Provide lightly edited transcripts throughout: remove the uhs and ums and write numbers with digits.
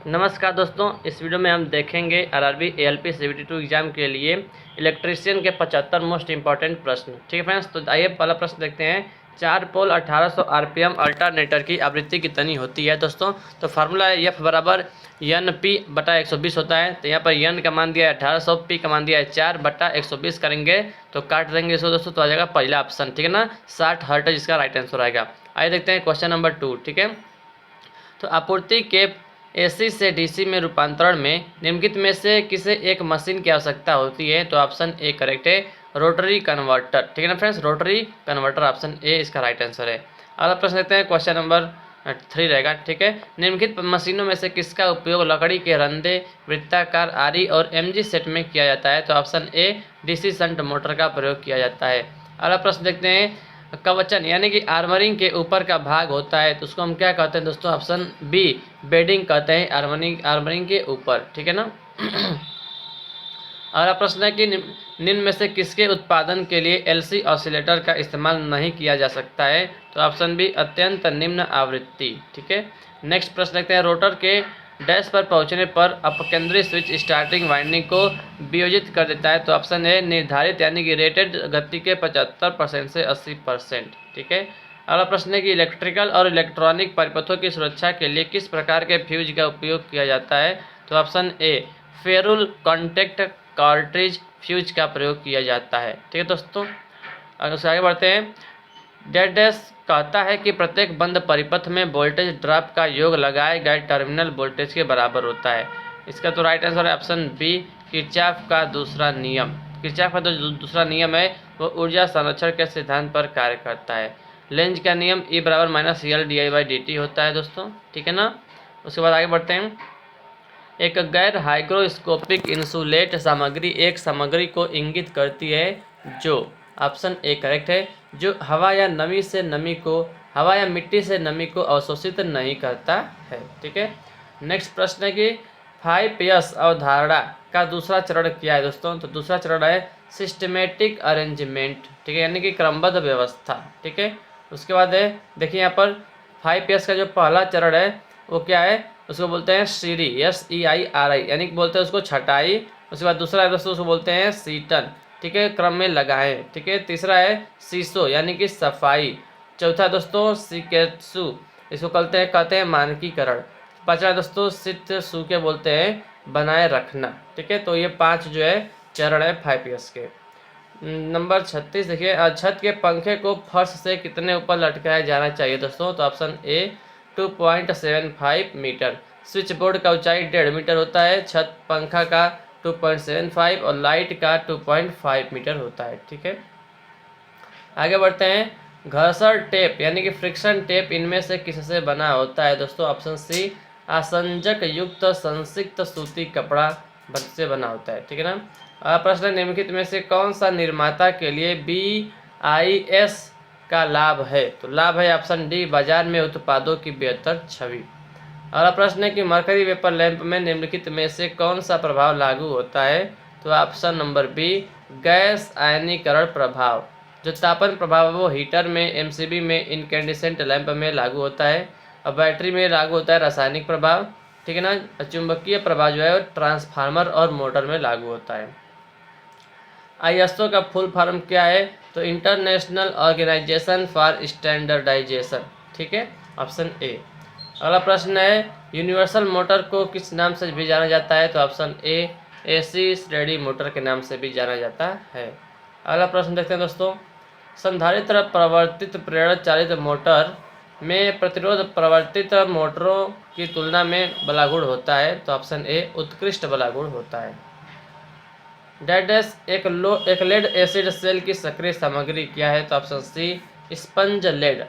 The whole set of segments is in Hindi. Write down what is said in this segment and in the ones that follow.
नमस्कार दोस्तों, इस वीडियो में हम देखेंगे आरआरबी एएलपी CBT 2 एग्जाम के लिए इलेक्ट्रीशियन के 75 मोस्ट इंपॉर्टेंट प्रश्न। ठीक है फ्रेंड्स, तो आइए पहला प्रश्न देखते हैं। 4 पोल 1800 आरपीएम अल्टरनेटर की आवृत्ति कितनी होती है दोस्तों? तो फार्मूला है एफ बराबर एन पी बटा 120 होता है। तो यहाँ पर एन का मान दिया है 1800, पी का मान दिया है 4 बटा 120 करेंगे तो काट देंगे इसको दोस्तों, तो आ जाएगा पहला ऑप्शन। ठीक है ना, 60 हर्ट्ज इसका राइट आंसर आएगा। आइए देखते हैं क्वेश्चन नंबर 2। ठीक है, तो आपूर्ति के एसी से डीसी में रूपांतरण में निम्नलिखित में से किसे एक मशीन की आवश्यकता होती है? तो ऑप्शन ए करेक्ट है, रोटरी कन्वर्टर। ठीक है ना friends, rotary converter option A इसका राइट आंसर है। अगला प्रश्न देखते हैं, क्वेश्चन नंबर 3 रहेगा। ठीक है, निम्नलिखित मशीनों में से किसका उपयोग लकड़ी के रंधे, वृत्ताकार आरी और एमजी सेट में किया जाता है? तो ऑप्शन ए डीसी शंट मोटर का प्रयोग किया जाता है। अगला प्रश्न देखते हैं, कवचन यानी कि आर्मरिंग के ऊपर का भाग होता है तो उसको हम क्या कहते हैं दोस्तों? ऑप्शन बी बेडिंग कहते हैं, आर्मरिंग के ऊपर। ठीक है ना। अगला प्रश्न है कि निम्न में से किसके उत्पादन के लिए एलसी ऑसिलेटर का इस्तेमाल नहीं किया जा सकता है? तो ऑप्शन बी अत्यंत निम्न आवृत्ति। ठीक है, नेक्स्ट प्रश्न देखते हैं, रोटर के डैश पर पहुंचने पर अपकेंद्री स्विच स्टार्टिंग वाइंडिंग को वियोजित कर देता है। तो ऑप्शन ए निर्धारित यानी कि रेटेड गति के 75% से 80%। ठीक है, अगला प्रश्न है कि इलेक्ट्रिकल और इलेक्ट्रॉनिक परिपथों की सुरक्षा के लिए किस प्रकार के फ्यूज का उपयोग किया जाता है? तो ऑप्शन ए फेरुल कॉन्टैक्ट कार्ट्रिज फ्यूज का प्रयोग किया जाता है। ठीक है दोस्तों, अगर उससे आगे बढ़ते हैं, डैश कहता है कि प्रत्येक बंद परिपथ में वोल्टेज ड्रॉप का योग लगाए गए टर्मिनल वोल्टेज के बराबर होता है। इसका तो राइट आंसर है ऑप्शन बी किरचॉफ का दूसरा नियम। किरचॉफ का जो दूसरा नियम है वो ऊर्जा संरक्षण के सिद्धांत पर कार्य करता है। लेंज का नियम E बराबर माइनस एल डी होता है दोस्तों। ठीक है ना, उसके बाद आगे बढ़ते हैं, एक गैर हाइग्रोस्कोपिक इंसुलेट सामग्री एक सामग्री को इंगित करती है जो, ऑप्शन ए करेक्ट है, जो हवा या मिट्टी से नमी को अवशोषित नहीं करता है। ठीक है, नेक्स्ट प्रश्न है कि 5S अवधारणा का दूसरा चरण क्या है दोस्तों? तो दूसरा चरण है सिस्टमेटिक अरेंजमेंट। ठीक है, यानी कि क्रमबद्ध व्यवस्था। ठीक है, उसके बाद है देखिए यहाँ पर 5S का जो पहला चरण है वो क्या है? उसको बोलते हैं सीरी, SEIRI, यानी कि बोलते हैं उसको छटाई। उसके बाद दूसरा है दोस्तों उसको बोलते हैं सीटन। ठीक है, क्रम में लगाएं। ठीक है, तीसरा है सीसो यानी कि सफाई। चौथा दोस्तों सिकेत्सु, इसको कहते हैं मानकीकरण। पांचवा दोस्तों सित्सु के बोलते हैं बनाए रखना। ठीक है, तो ये 5 जो है चरण है 5S के। नंबर 36 देखिए, छत के पंखे को फर्श से कितने ऊपर लटकाया जाना चाहिए दोस्तों? तो option A 2.75 metre. Switch board का ऊंचाई 1.5 मीटर होता है, छत पंखा का 2.75 और लाइट का 2.5 मीटर होता है। ठीक है, आगे बढ़ते हैं, घर्षण टेप यानी कि फ्रिक्शन टेप इनमें से किससे बना होता है दोस्तों? ऑप्शन सी आसंजक युक्त संसिक्त सूती कपड़ा से बना होता है। ठीक है ना। प्रश्न निम्नलिखित में से कौन सा निर्माता के लिए BIS का लाभ है? तो लाभ है ऑप्शन डी बाजार में उत्पादों की बेहतर छवि। अगला प्रश्न है कि मरकरी वेपर लैंप में निम्नलिखित में से कौन सा प्रभाव लागू होता है? तो ऑप्शन नंबर बी गैस आयनीकरण प्रभाव। जो तापन प्रभाव है वो हीटर में, MCB में, इनकैंडिसेंट लैंप में लागू होता है और बैटरी में लागू होता है रासायनिक प्रभाव। ठीक है ना। चुंबकीय प्रभाव जो है ट्रांसफार्मर और मोटर में लागू होता है। ISO का फुल फॉर्म क्या है? तो इंटरनेशनल ऑर्गेनाइजेशन फॉर स्टैंडर्डाइजेशन। ठीक है, ऑप्शन ए। अगला प्रश्न है, यूनिवर्सल मोटर को किस नाम से भी जाना जाता है? तो ऑप्शन ए AC श्रेणी मोटर के नाम से भी जाना जाता है। अगला प्रश्न देखते हैं दोस्तों, संधारित्र प्रवर्तित प्रेरण चालित मोटर में प्रतिरोध प्रवर्तित मोटरों की तुलना में बलागुण होता है। तो ऑप्शन ए उत्कृष्ट बलागुण होता है। डैश एक लेड एसिड सेल की सक्रिय सामग्री क्या है? तो ऑप्शन सी स्पंज लेड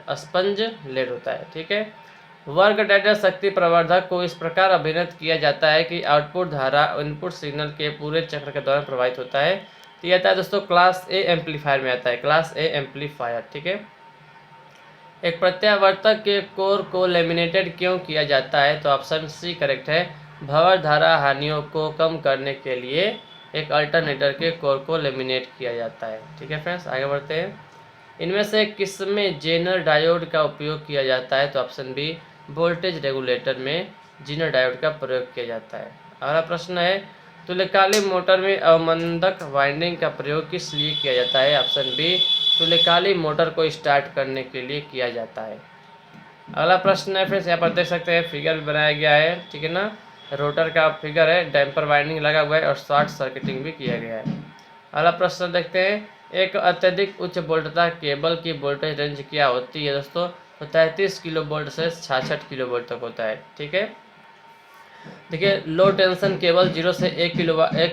होता है। ठीक है, वर्ग डैश शक्ति प्रवर्धक को इस प्रकार अभिनत किया जाता है कि आउटपुट धारा इनपुट सिग्नल के पूरे चक्र के दौरान प्रभावित होता है। तो यह आता है दोस्तों क्लास ए एम्पलीफायर में आता है, क्लास ए एम्पलीफायर। ठीक है, एक प्रत्यावर्तक के कोर को लेमिनेटेड क्यों किया जाता है? तो ऑप्शन सी करेक्ट है, भंवर धारा हानियों को कम करने के लिए एक अल्टरनेटर के कोर को लेमिनेट किया जाता है। ठीक है फ्रेंड्स, आगे बढ़ते हैं, इनमें से किसमें जेनर डायोड का उपयोग किया जाता है? तो ऑप्शन बी वोल्टेज रेगुलेटर में जीनर डायोड का प्रयोग किया जाता है। अगला प्रश्न है तुल्यकालिक मोटर में अवमंदक वाइंडिंग का प्रयोग किस लिए किया जाता है? ऑप्शन बी, तुल्यकालिक मोटर को स्टार्ट करने के लिए किया जाता है। अगला प्रश्न है फ्रेंड्स, यहाँ पर देख सकते हैं फिगर भी बनाया गया है, ठीक है ना। रोटर का फिगर है, डैम्पर वाइंडिंग लगा हुआ है और शॉर्ट सर्किटिंग भी किया गया है। अगला प्रश्न देखते हैं, एक अत्यधिक उच्च वोल्टता केबल की वोल्टेज रेंज क्या होती है दोस्तों? तो 33 किलो वोल्ट से 66 किलो वोल्ट तक होता है, ठीक है। देखिए लो टेंशन केबल 0 से 1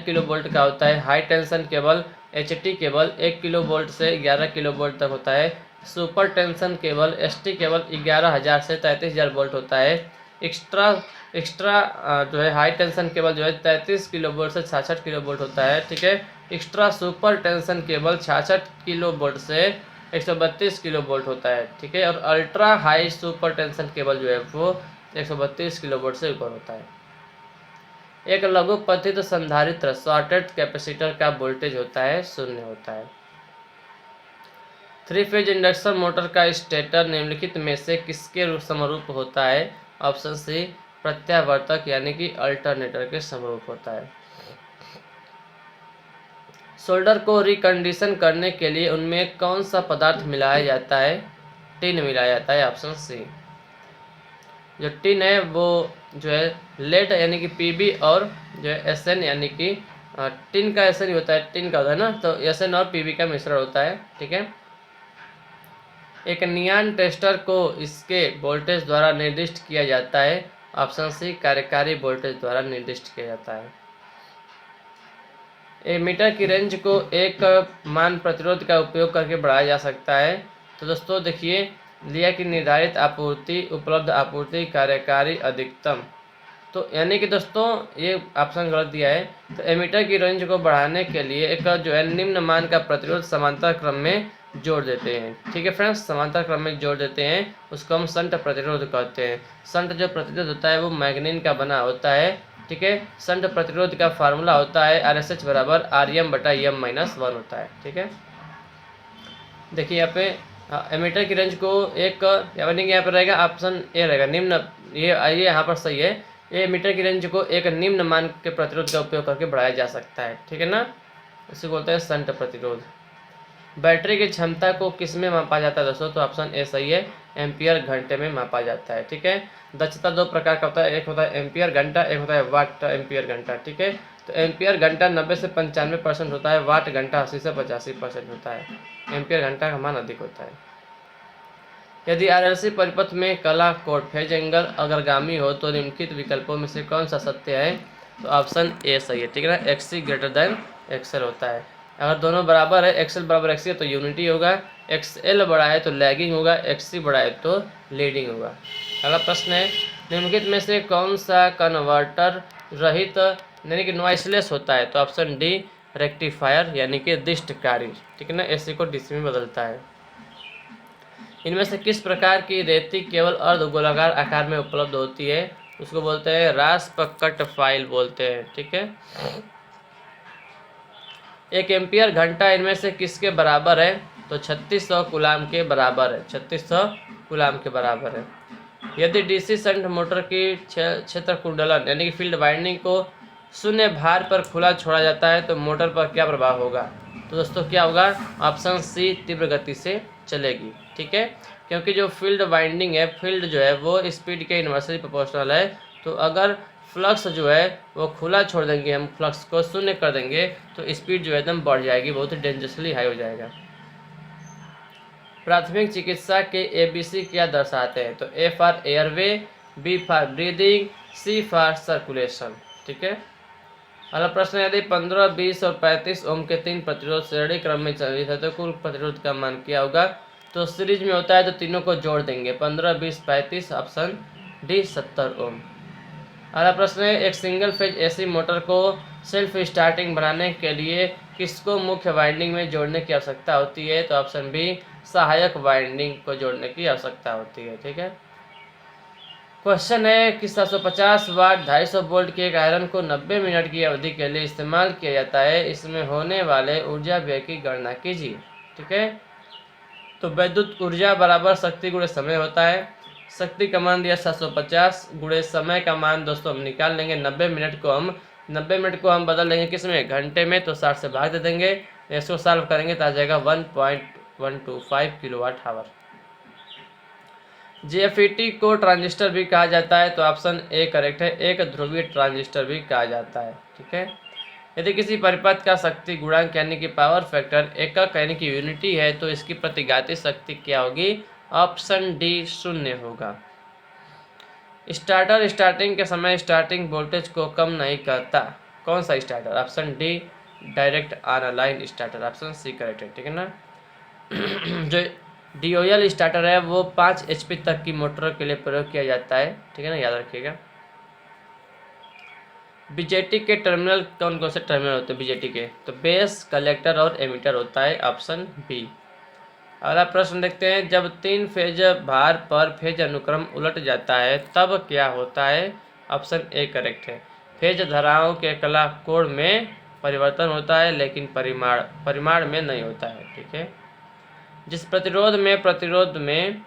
किलो वोल्ट का होता है। High tension cable HT cable 1 kilo volt से 11 किलो वोल्ट तक होता है। Super tension cable ST cable 11,000 से 33,000 वोल्ट होता है। एक्स्ट्रा जो है हाई टेंशन केबल जो है 33 किलो वोल्ट से 66 किलो वोल्ट होता है, ठीक है। Extra super tension cable 66 kilo volt से 132 किलो वोल्ट होता है, ठीक है। और ultra high super tension cable जो है वो 132 किलो वोल्ट से ऊपर होता है। एक लघु पतित संधारित्र शॉर्टेड कैपेसिटर का वोल्टेज होता है 0 होता है। 3 फेज इंडक्शन मोटर का स्टेटर निम्नलिखित में से किसके समरूप होता है? ऑप्शन सी, प्रत्यावर्तक यानी कि अल्टरनेटर के समरूप होता है। सोल्डर को रिकंडीशन करने के लिए उनमें कौन सा पदार्थ मिलाया जाता है? टिन मिलाया जाता है, ऑप्शन सी। जो टिन है वो जो है लेड यानी कि PB और जो है SN यानी कि टिन का SN ही होता है, टिन का होता है ना, तो SN और PB का मिश्रण होता है, ठीक है। एक नियॉन टेस्टर को इसके वोल्टेज द्वारा निर्दिष्ट किया जाता है, ऑप्शन सी, कार्यकारी वोल्टेज द्वारा निर्दिष्ट किया जाता है। मीटर की रेंज को एक मान प्रतिरोध का उपयोग करके बढ़ाया जा सकता है। तो दोस्तों देखिए लिया कि निर्धारित आपूर्ति, उपलब्ध आपूर्ति, कार्यकारी अधिकतम, तो यानी कि दोस्तों ये ऑप्शन गलत दिया है। तो एमीटर की रेंज को बढ़ाने के लिए एक जो है निम्न मान का प्रतिरोध समांतर क्रम में जोड़ देते हैं, ठीक है फ्रेंड्स। समांतर क्रम में जोड़ देते हैं, उसको हम शंट प्रतिरोध कहते हैं। शंट जो प्रतिरोध होता है वो मैग्नीन का बना होता है, ठीक है। शंट प्रतिरोध का फार्मूला होता है RSH बराबर Rm/m-1 होता है, ठीक है। देखिए यहाँ पे एमीटर की रेंज को एक यानी कि यहाँ पर रहेगा ऑप्शन ए रहेगा निम्न, ये यहाँ पर सही है। ये एमीटर की रेंज को एक निम्न मान के प्रतिरोध का उपयोग करके बढ़ाया जा सकता है, ठीक है ना। इसे बोलते हैं शंट प्रतिरोध। बैटरी की क्षमता को किस में मापा जाता है दोस्तों? तो ऑप्शन ए सही है, एम्पियर घंटे में मापा जाता है, ठीक है। दक्षता दो प्रकार का होता है, एक होता है एम्पियर घंटा, एक होता है वाट एम्पियर घंटा, ठीक है। तो एम्पियर घंटा 90 से 95% होता है, वाट घंटा 80 से 85% होता है। एम्पियर घंटा का मान अधिक होता है। यदि RLC परिपथ में कला कोड फेज एंगल अग्रगामी हो तो निम्नलिखित विकल्पों में से कौन सा सत्य है? तो ऑप्शन ए सही है, ठीक है ना। XC ग्रेटर देन XL होता है। अगर दोनों बराबर है, XL बराबर XC है तो यूनिटी होगा, XL बड़ा है तो लैगिंग होगा, XC बड़ा है तो लीडिंग होगा। अगला प्रश्न है निम्नलिखित में से कौन सा कन्वर्टर रहित यानी कि नॉइसलेस होता है? तो ऑप्शन डी, रेक्टिफायर यानी कि दिष्टकारी, ठीक है ना, AC को DC में बदलता है। इनमें से किस प्रकार की रेती केवल अर्धगोलाकार आकार में उपलब्ध होती है? उसको बोलते हैं रास्प कट फाइल बोलते हैं, ठीक है। 1 एम्पियर घंटा इनमें से किसके बराबर है? तो 3600 कूलाम के बराबर है, 3600 कूलाम के बराबर है। यदि DC शंट मोटर की क्षेत्र कुंडलन यानी कि फील्ड वाइंडिंग को शून्य भार पर खुला छोड़ा जाता है तो मोटर पर क्या प्रभाव होगा? तो दोस्तों क्या होगा? ऑप्शन सी, तीव्र गति से चलेगी, ठीक है। क्योंकि जो फील्ड वाइंडिंग है, फील्ड जो है वो स्पीड के इन्वर्सली प्रोपोर्शनल है, तो अगर फ्लक्स जो है वो खुला छोड़ देंगे, हम फ्लक्स को शून्य कर देंगे तो स्पीड जो है एकदम बढ़ जाएगी, बहुत ही डेंजरसली हाई हो जाएगा। प्राथमिक चिकित्सा के ABC क्या दर्शाते हैं? तो A for airway, B for breathing, C for circulation, ठीक है। अगला प्रश्न यदि 15, 20 और 35 ओम के 3 प्रतिरोध श्रेणी क्रम में चलित है तो कुल प्रतिरोध का मान क्या होगा? तो सीरीज में होता है तो तीनों को जोड़ देंगे, 15, 20, 35, ऑप्शन डी 70 ओम। अगला प्रश्न है एक सिंगल फेज AC मोटर को सेल्फ स्टार्टिंग बनाने के लिए किसको मुख्य वाइंडिंग में जोड़ने की आवश्यकता होती है? तो ऑप्शन बी, सहायक वाइंडिंग को जोड़ने की आवश्यकता होती है, ठीक है। क्वेश्चन है कि 750 वाट 250 वोल्ट के एक आयरन को 90 मिनट की अवधि के लिए इस्तेमाल किया जाता है, इसमें होने वाले ऊर्जा व्यय की गणना कीजिए, ठीक है। तो विद्युत ऊर्जा बराबर शक्ति गुणे समय होता है। शक्ति का मान दिया 750 गुणे समय का मान दोस्तों हम निकाल लेंगे 90 मिनट को हम बदल लेंगे किस में, घंटे में, तो 60 से भाग दे देंगे, इसको सॉल्व करेंगे तो आ जाएगा 1.125 किलोवाट आवर। जेएफईटी को ट्रांजिस्टर भी कहा जाता है, तो ऑप्शन ए करेक्ट है, एक ध्रुवीय ट्रांजिस्टर भी कहा जाता है। ठीक है, यदि किसी परिपथ का शक्ति गुणांक यानी कि पावर फैक्टर एकक यानी कि यूनिटी है तो इसकी प्रतिघाती शक्ति क्या होगी, ऑप्शन डी 0 होगा। स्टार्टर स्टार्टिंग के समय स्टार्टिंग वोल्टेज को कम नहीं करता, कौन सा starter, option D direct on line starter, option C correct है। ठीक है ना। जो डीओएल स्टार्टर है वो 5 HP तक की मोटर के लिए प्रयोग किया जाता है। ठीक है ना, याद रखिएगा। बीजेटी के टर्मिनल कौन कौन से टर्मिनल होते हैं बीजेटी के, तो बेस, कलेक्टर और एमीटर होता है, ऑप्शन बी। अगला प्रश्न देखते हैं, जब 3 फेज भार पर फेज अनुक्रम उलट जाता है तब क्या होता है, ऑप्शन ए करेक्ट है, फेज धाराओं के कला कोण में परिवर्तन होता है लेकिन परिमाण में नहीं होता है। ठीक है, जिस प्रतिरोध में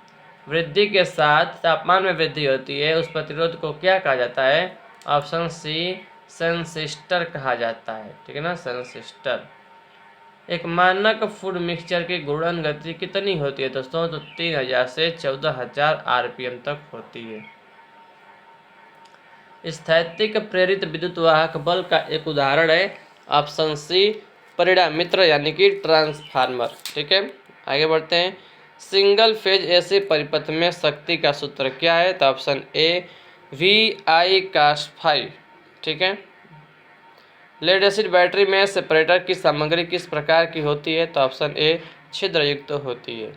वृद्धि के साथ तापमान में वृद्धि होती है उस प्रतिरोध को क्या कहा जाता है, ऑप्शन सी सेंसिस्टर कहा जाता है। ठीक है ना, सेंसिस्टर। एक मानक फूड मिक्सचर की गुणन गति कितनी होती है दोस्तों, तो 3000 से 14000 RPM तक होती है। स्थैतिक प्रेरित विद्युत वाहक बल का एक उदाहरण है, ऑप्शन सी परिणामित्र यानी कि ट्रांसफार्मर। ठीक है, आगे बढ़ते हैं। सिंगल फेज एसी परिपथ में शक्ति का सूत्र क्या है, तो ऑप्शन ए VI cos फाई। ठीक है, लेड एसिड बैटरी में सेपरेटर की सामग्री किस प्रकार की होती है, तो ऑप्शन ए छिद्रयुक्त होती है।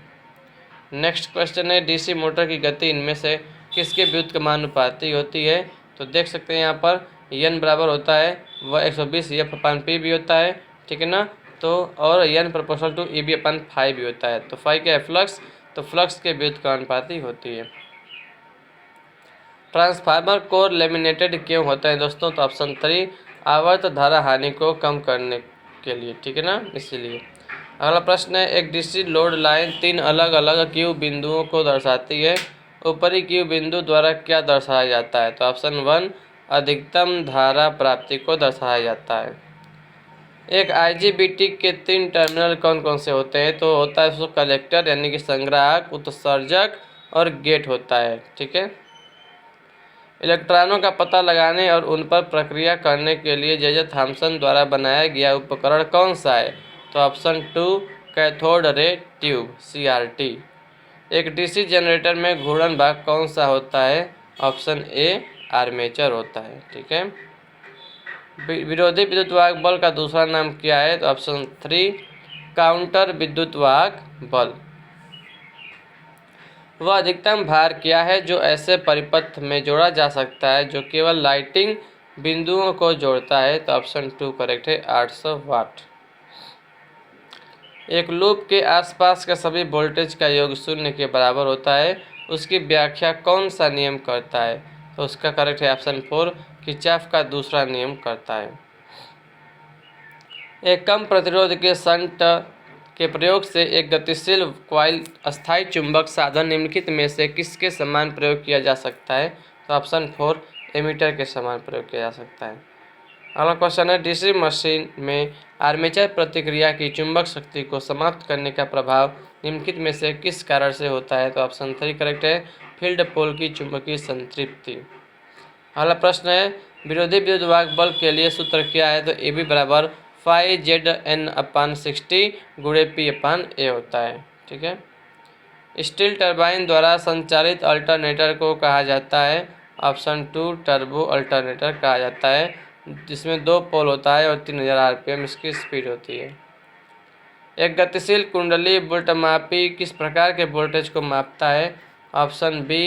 नेक्स्ट क्वेश्चन है, डीसी मोटर की गति इनमें से किसके व्युत्क्रमानुपाती होती है, तो देख सकते हैं यहाँ पर n बराबर होता है वह 120 F/P भी होता है। ठीक है ना, तो और n प्रोपोर्शनल टू EB/φ भी होता है, तो फाई क्या है, फ्लक्स, तो फ्लक्स के व्युत्क्रमानुपाती होती है। ट्रांसफार्मर कोर लेमिनेटेड क्यों होता है दोस्तों, तो ऑप्शन 3 आवर्त धारा हानि को कम करने के लिए। ठीक है ना, इसीलिए। अगला प्रश्न है, एक डीसी लोड लाइन 3 अलग अलग क्यू बिंदुओं को दर्शाती है, ऊपरी क्यू बिंदु द्वारा क्या दर्शाया जाता है, तो ऑप्शन 1 अधिकतम धारा प्राप्ति को दर्शाया जाता है। एक IGBT के 3 टर्मिनल कौन कौन से होते हैं, तो होता है उसको कलेक्टर यानी कि संग्राहक, उत्सर्जक और गेट होता है। ठीक है, इलेक्ट्रॉनों का पता लगाने और उन पर प्रक्रिया करने के लिए जे थॉम्सन द्वारा बनाया गया उपकरण कौन सा है, तो option 2 cathode ray tube CRT। एक डीसी जनरेटर में घूर्णन भाग कौन सा होता है, ऑप्शन ए आर्मेचर होता है। ठीक है, विरोधी विद्युत वाहक बल का दूसरा नाम क्या है, तो ऑप्शन 3 काउंटर विद्युत वाहक बल। वह अधिकतम भार क्या है जो ऐसे परिपथ में जोड़ा जा सकता है जो केवल लाइटिंग बिंदुओं को जोड़ता है, तो ऑप्शन 2 करेक्ट है, 800 वाट। एक लूप के आसपास का सभी वोल्टेज का योग 0 के बराबर होता है, उसकी व्याख्या कौन सा नियम करता है, तो उसका करेक्ट है ऑप्शन 4 किरचॉफ का दूसरा नियम करता है। एक कम प्रतिरोध के शंट के प्रयोग से एक गतिशील कॉइल अस्थायी चुंबक साधन निम्नलिखित में से किसके समान प्रयोग किया जा सकता है, तो ऑप्शन 4 एमीटर के समान प्रयोग किया जा सकता है। अगला क्वेश्चन है, डीसी मशीन में आर्मेचर प्रतिक्रिया की चुंबक शक्ति को समाप्त करने का प्रभाव निम्नलिखित में से किस कारण से होता है, तो ऑप्शन 3 करेक्ट है, फील्ड पोल की चुंबकीय संतृप्ति। अगला प्रश्न है, विरोधी विद्युत वाहक बल के लिए सूत्र क्या है, तो AB बराबर फाई ZN/60 गुणे P/A होता है। ठीक है, स्टील टरबाइन द्वारा संचालित अल्टरनेटर को कहा जाता है, ऑप्शन 2 टर्बो अल्टरनेटर कहा जाता है, जिसमें 2 पोल होता है और 3000 RPM इसकी स्पीड होती है। एक गतिशील कुंडली वोल्टमापी किस प्रकार के वोल्टेज को मापता है, ऑप्शन बी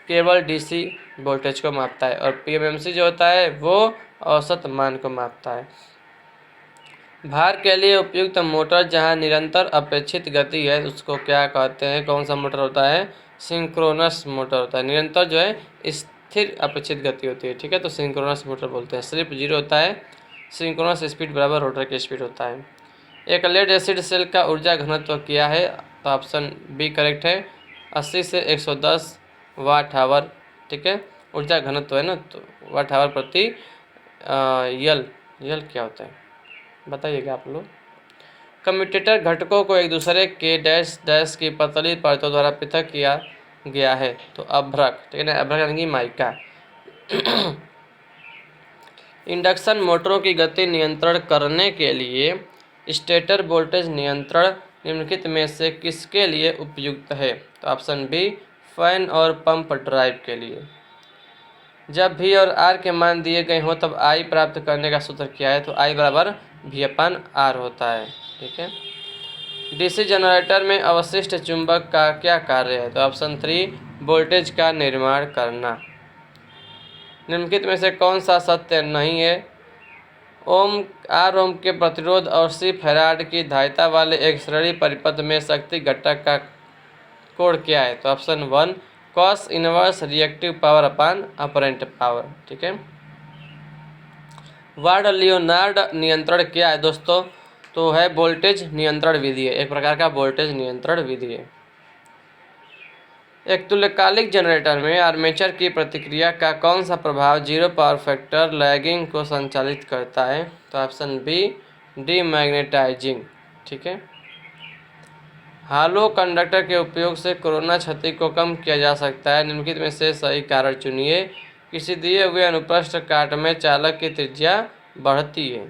केवल DC वोल्टेज को मापता है, और PMMC जो होता है वो औसत मान को मापता है। भार के लिए उपयुक्त मोटर जहां निरंतर अपेक्षित गति है उसको क्या कहते हैं, कौन सा मोटर होता है, सिंक्रोनस मोटर होता है। निरंतर जो है स्थिर अपेक्षित गति होती है। ठीक है, तो सिंक्रोनस मोटर बोलते हैं। स्लिप 0 होता है, सिंक्रोनस स्पीड बराबर रोटर की स्पीड होता है। एक लेड एसिड सेल का ऊर्जा घनत्व क्या है, तो ऑप्शन बी करेक्ट है, 80 से 110 वाट आवर, ठीक है। ऊर्जा घनत्व है ना, तो वाट आवर प्रति यल, यल क्या होता है बताइएगा आप लोग। कम्यूटेटर घटकों को एक दूसरे के डैश डैश की पतली परतों द्वारा पृथक किया गया है, तो अभ्रक, ठीक है ना, अभ्रक यानी कि माइका। इंडक्शन मोटरों की गति नियंत्रण करने के लिए स्टेटर वोल्टेज नियंत्रण निम्नलिखित में से किसके लिए उपयुक्त है, तो ऑप्शन बी फैन और पंप ड्राइव के लिए। जब V और R के मान दिए गए हों तब I प्राप्त करने का सूत्र क्या है, तो I बराबर V/R होता है, ठीक है। डीसी जनरेटर में अवशिष्ट चुंबक का क्या कार्य है, तो ऑप्शन 3 वोल्टेज का निर्माण करना। निम्नलिखित में से कौन सा सत्य नहीं है, R ओम के प्रतिरोध और C फैराड की धारिता वाले एक श्रेणी परिपथ में शक्ति घटक का कोण क्या है, तो option 1 cos inverse reactive power upon apparent power, ठीक है। वार्ड लियोनार्ड नियंत्रण क्या है दोस्तों, तो है वोल्टेज नियंत्रण विधि है, एक प्रकार का वोल्टेज नियंत्रण विधि है। एक तुल्यकालिक जनरेटर में आर्मेचर की प्रतिक्रिया का कौन सा प्रभाव जीरो पावर फैक्टर लैगिंग को संचालित करता है, तो ऑप्शन बी डीमैग्नेटाइजिंग, ठीक है। हालो कंडक्टर के उपयोग से कोरोना क्षति को कम किया जा सकता है, निम्नलिखित में से सही कारण चुनिए। किसी दिए हुए अनुप्रस्थ काट में चालक की त्रिज्या बढ़ती है।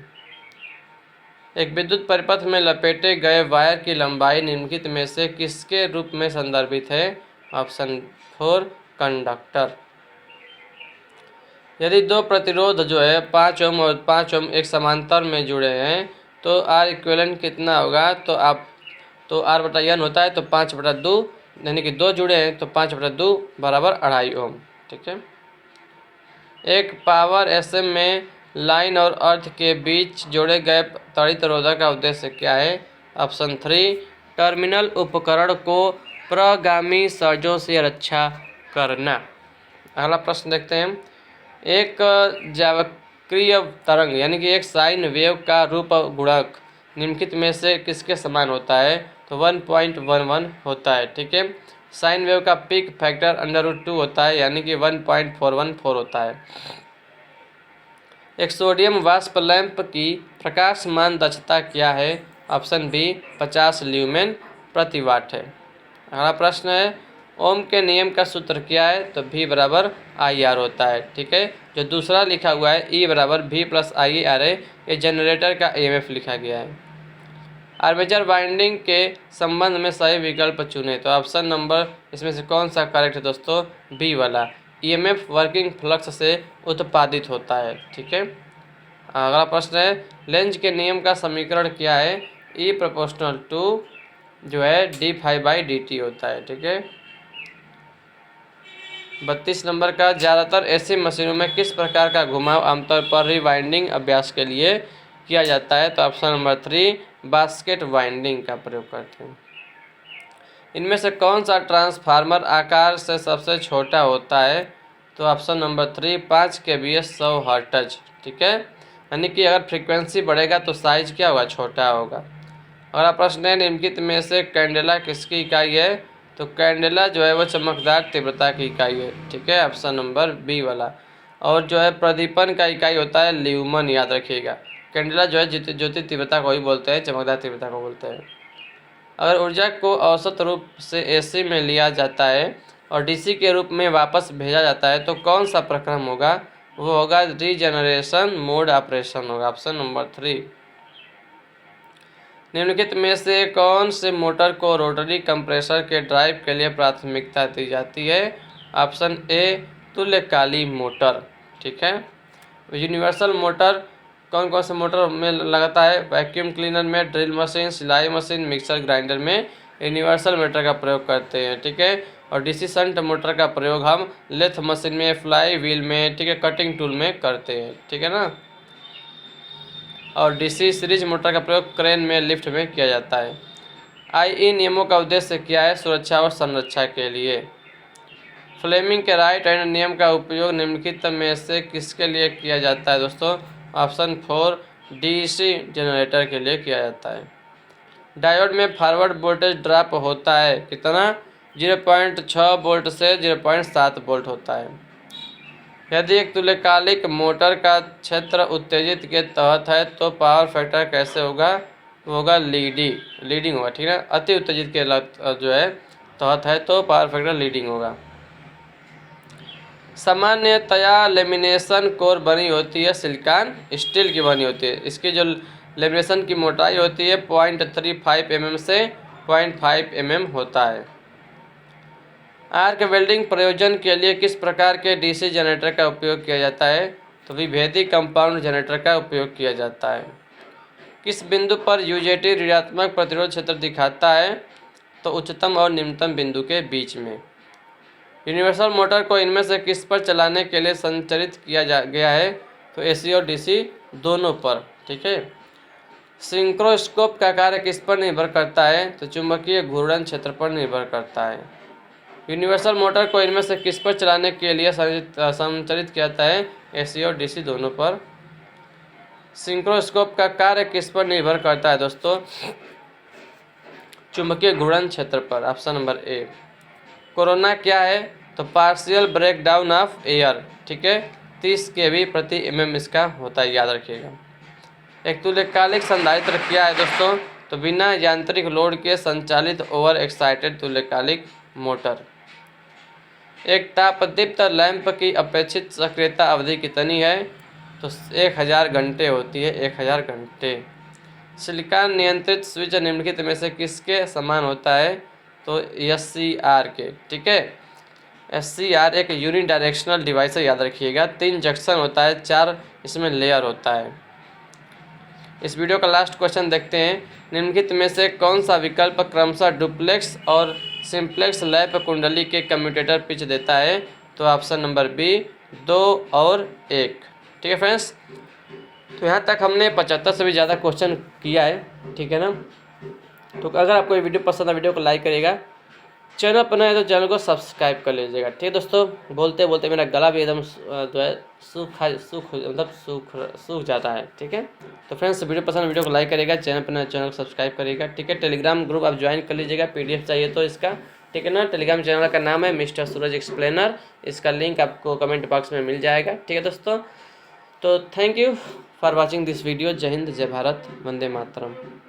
एक विद्युत परिपथ में लपेटे गए वायर की लंबाई निम्नलिखित में से किसके रूप में संदर्भित है, ऑप्शन 4 कंडक्टर। यदि दो प्रतिरोध जो है 5 ओम और 5 ओम एक समांतर में जुड़े हैं तो R इक्विवेलेंट कितना होगा, तो R/N होता है, तो 5/2 यानी कि 2 जुड़े हैं तो 5/2 बराबर 2.5 ओम, ठीक है। एक पावर SM में लाइन और अर्थ के बीच जोड़े गए त्वरित रोधक का उद्देश्य क्या है, ऑप्शन 3 टर्मिनल उपकरण को प्रगामी सर्जों से रक्षा करना। अगला प्रश्न देखते हैं। एक जावक्रीय तरंग यानी कि एक साइन वेव का रूप गुणक निम्नलिखित में से किसके समान होता है, तो 1.11 होता है, ठीक है। साइन वेव का पीक फैक्टर √2 होता है यानी कि 1.414 होता है। एक सोडियम वाष्प लैंप की प्रकाशमान दक्षता क्या है, ऑप्शन बी 50 ल्यूमेन प्रति वाट है। अगला प्रश्न है ओम के नियम का सूत्र क्या है, तो V बराबर IR होता है, ठीक है। जो दूसरा लिखा हुआ है E बराबर V + IR है, ये जनरेटर का EMF लिखा गया है। आर्मेचर वाइंडिंग के संबंध में सही विकल्प चुने, तो ऑप्शन नंबर इसमें से कौन सा करेक्ट है दोस्तों, बी वाला। EMF वर्किंग फ्लक्स से उत्पादित होता है, ठीक है। अगला प्रश्न है लेंज के नियम का समीकरण क्या है, E ∝ जो है dϕ/dt होता है, ठीक है। 32 नंबर का ज़्यादातर ऐसी मशीनों में किस प्रकार का घुमाव आमतौर पर रिवाइंडिंग अभ्यास के लिए किया जाता है, तो ऑप्शन नंबर 3 बास्केट वाइंडिंग का प्रयोग करते हैं। इनमें से कौन सा ट्रांसफार्मर आकार से सबसे छोटा होता है, तो ऑप्शन नंबर 3 5 kVA 100 हर्ट्ज, ठीक है। यानी कि अगर फ्रीक्वेंसी बढ़ेगा तो साइज क्या होगा, छोटा होगा। अगला प्रश्न है निम्नलिखित में से कैंडेला किसकी इकाई है, तो कैंडेला जो है वो चमकदार तीव्रता की इकाई है, ठीक है, ऑप्शन नंबर बी वाला। और जो है प्रदीपन का इकाई होता है ल्यूमन, याद रखिएगा। कैंडेला जो है ज्योति तीव्रता को ही बोलते हैं, चमकदार तीव्रता को बोलते हैं। अगर ऊर्जा को औसत रूप से AC में लिया जाता है और DC के रूप में वापस भेजा जाता है तो कौन सा प्रक्रम होगा, वो होगा रीजनरेशन मोड ऑपरेशन होगा, ऑप्शन नंबर 3। निम्नलिखित में से कौन से मोटर को रोटरी कंप्रेसर के ड्राइव के लिए प्राथमिकता दी जाती है, ऑप्शन ए तुल्यकाली मोटर, ठीक है। यूनिवर्सल मोटर कौन कौन से मोटर में लगाता है, वैक्यूम क्लीनर में, ड्रिल मशीन, सिलाई मशीन, मिक्सर ग्राइंडर में यूनिवर्सल मोटर का प्रयोग करते हैं, ठीक है। और DC शंट मोटर का प्रयोग हम लेथ मशीन में, फ्लाई व्हील में, ठीक है, कटिंग टूल में करते हैं, ठीक है ना। और DC सीरीज मोटर का प्रयोग क्रेन में, लिफ्ट में किया जाता है। IE नियमों का उद्देश्य क्या है, सुरक्षा और संरक्षा के लिए। फ्लेमिंग के राइट हैंड नियम का उपयोग निम्नलिखित में से किसके लिए किया जाता है दोस्तों, ऑप्शन 4 DC जनरेटर के लिए किया जाता है। डायोड में फॉरवर्ड वोल्टेज ड्रॉप होता है कितना, 0.6 वोल्ट से 0.7 वोल्ट होता है। यदि एक तुल्यकालिक मोटर का क्षेत्र उत्तेजित के तहत है तो पावर फैक्टर कैसे होगा? वो होगा लीडिंग होगा, ठीक है। अति उत्तेजित के जो है तहत है तो पावर फैक्टर लीडिंग होगा। सामान्यतया लेमिनेशन कोर बनी होती है सिलिकॉन स्टील की बनी होती है। इसकी जो लेमिनेशन की मोटाई होती है 0.35 mm से 0.5 mm होता है। आर्क वेल्डिंग प्रयोजन के लिए किस प्रकार के डीसी जनरेटर का उपयोग किया जाता है? तो विभेदी कंपाउंड जनरेटर का उपयोग किया जाता है। किस बिंदु पर यूजेटी ऋणात्मक प्रतिरोध क्षेत्र दिखाता है? तो उच्चतम और निम्नतम बिंदु के बीच में। यूनिवर्सल मोटर को इनमें से किस पर चलाने के लिए संचालित किया गया है? तो एसी और डीसी दोनों पर, ठीक है। सिंक्रोस्कोप का कार्य किस पर निर्भर करता है? तो चुंबकीय घूर्णन क्षेत्र पर निर्भर करता है। यूनिवर्सल मोटर को इनमें से किस पर चलाने के लिए संचालित किया जाता है? एसी और डीसी दोनों पर। सिंक्रोस्कोप का कार्य किस पर निर्भर करता है दोस्तों? चुंबकीय घूर्णन क्षेत्र पर, ऑप्शन नंबर ए। कोरोना क्या है? तो पार्शियल ब्रेकडाउन ऑफ एयर, ठीक है। 30 kV प्रति mm इसका होता है, याद रखिएगा। एक तुल्यकालिक संधारित्र क्या है दोस्तों? तो बिना यांत्रिक लोड के संचालित ओवर एक्साइटेड तुल्यकालिक मोटर। एक तापदीप्त लैंप की अपेक्षित सक्रियता अवधि कितनी है? तो 1000 घंटे होती है, 1000 घंटे। सिलिकॉन नियंत्रित स्विच निम्नलिखित में से किसके समान होता है? तो SCR के, ठीक है। SCR एक यूनिडायरेक्शनल डिवाइस है, याद रखिएगा। 3 जंक्शन होता है, 4 इसमें लेयर होता है। इस वीडियो का लास्ट क्वेश्चन देखते हैं। निम्नलिखित में से कौन सा विकल्प क्रमशः डुप्लेक्स और सिंप्लेक्स लैप कुंडली के कम्यूटेटर पिच देता है? तो ऑप्शन नंबर बी, 2 और 1, ठीक है फ्रेंड्स। तो यहाँ तक हमने 75 से भी ज़्यादा क्वेश्चन किया है, ठीक है ना। तो अगर आपको ये वीडियो पसंद है, वीडियो को लाइक करिएगा। चैनल पर नए है तो चैनल को सब्सक्राइब कर लीजिएगा, ठीक है दोस्तों। बोलते बोलते मेरा गला भी एकदम जो है सूख जाता है, ठीक है। तो फ्रेंड्स, वीडियो पसंद, वीडियो को लाइक करिएगा, चैनल पर नए चैनल को सब्सक्राइब करिएगा, ठीक है। टेलीग्राम ग्रुप आप ज्वाइन कर लीजिएगा, PDF चाहिए तो इसका, ठीक है ना। टेलीग्राम चैनल का नाम है मिस्टर सूरज एक्सप्लेनर। इसका लिंक आपको कमेंट बॉक्स में मिल जाएगा, ठीक है दोस्तों। तो thank you for watching this video. जय हिंद, जय भारत, वंदे मातरम।